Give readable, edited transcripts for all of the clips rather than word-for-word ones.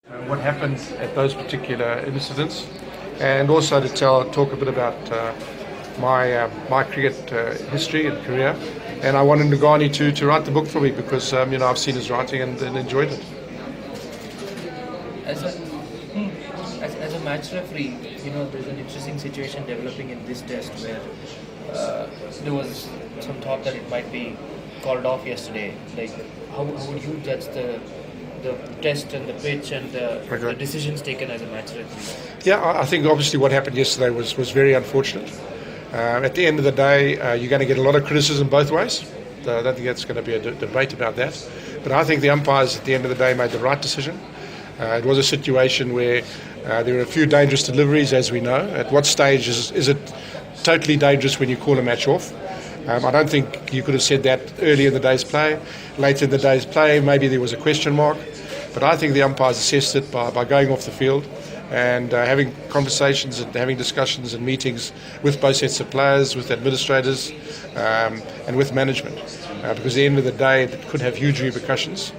What happened at those particular incidents, and also to talk a bit about my cricket history and career. And I wanted Nagani to write the book for me because I've seen his writing and enjoyed it. As a as a match referee, there's an interesting situation developing in this test where there was some thought that it might be called off yesterday. Like, how would you judge the test and the pitch and the decisions taken as a match referee? Yeah, I think obviously what happened yesterday was very unfortunate. At the end of the day, you're going to get a lot of criticism both ways. I don't think that's going to be a debate about that. But I think the umpires at the end of the day made the right decision. It was a situation where there were a few dangerous deliveries, as we know. At what stage is it totally dangerous when you call a match off? I don't think you could have said that early in the day's play. Later in the day's play, maybe there was a question mark. But I think the umpires assessed it by going off the field and having conversations and having discussions and meetings with both sets of players, with administrators and with management. Because at the end of the day, it could have huge repercussions.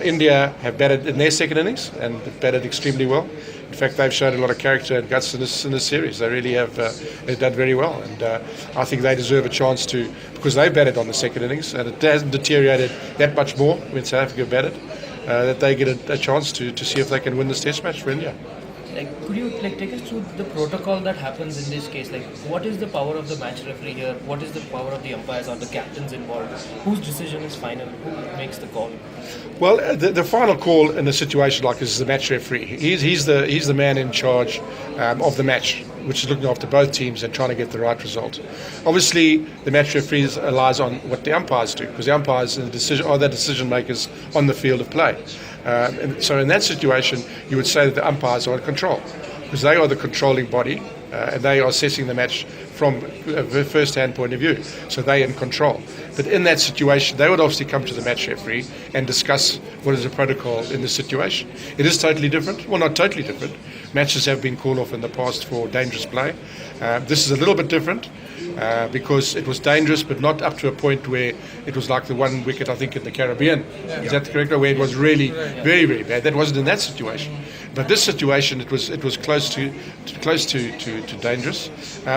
India have batted in their second innings and batted extremely well. In fact, they've shown a lot of character and guts in this series. They really have they've done very well, and I think they deserve a chance to, because they've batted on the second innings and it hasn't deteriorated that much more when South Africa batted, that they get a chance to see if they can win this test match for India. Could you take us through the protocol that happens in this case? What is the power of the match referee here? What is the power of the umpires or the captains involved? Whose decision is final? Who makes the call? Well, the final call in a situation like this is the match referee. He's the man in charge of the match, which is looking after both teams and trying to get the right result. Obviously, the match referee relies on what the umpires do, because the umpires are the decision makers on the field of play. And so in that situation, you would say that the umpires are in control, because they are the controlling body and they are assessing the match from a first-hand point of view. So they're in control. But in that situation, they would obviously come to the match referee and discuss what is the protocol in this situation. It is totally different. Well, not totally different. Matches have been called off in the past for dangerous play. This is a little bit different because it was dangerous, but not up to a point where it was like the one wicket, I think, in the Caribbean. Is that correct? Where it was really very, very bad. That wasn't in that situation. But this situation, it was close to dangerous.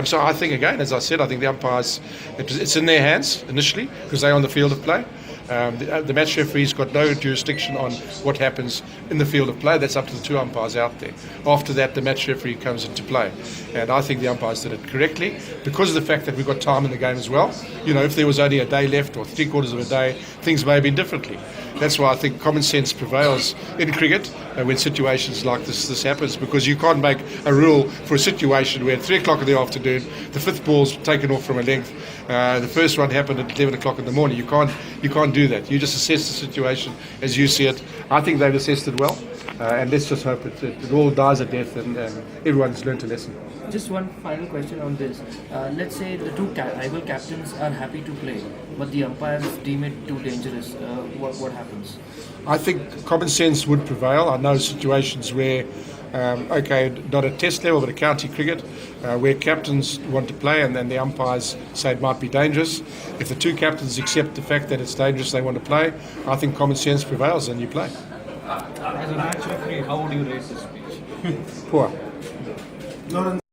So I think, again, as I said, I think the umpires, it's in their hands initially because they're on the field of play. The match referee's got no jurisdiction on what happens in the field of play. That's up to the two umpires out there. After that, the match referee comes into play. And I think the umpires did it correctly because of the fact that we've got time in the game as well. If there was only a day left or 3/4 of a day, things may have been differently. That's why I think common sense prevails in cricket when situations like this happens, because you can't make a rule for a situation where at 3 o'clock in the afternoon, the fifth ball's taken off from a length. The first one happened at 11 o'clock in the morning. You can't do that. You just assess the situation as you see it. I think they've assessed it well, and let's just hope it all dies a death and everyone's learnt a lesson. Just one final question on this. Let's say the two rival captains are happy to play, but the umpires deem it too dangerous. What happens? I think common sense would prevail. I know situations where, not at test level, but at county cricket, where captains want to play and then the umpires say it might be dangerous. If the two captains accept the fact that it's dangerous, they want to play, I think common sense prevails and you play. As a match referee, how would you rate this speech? Poor.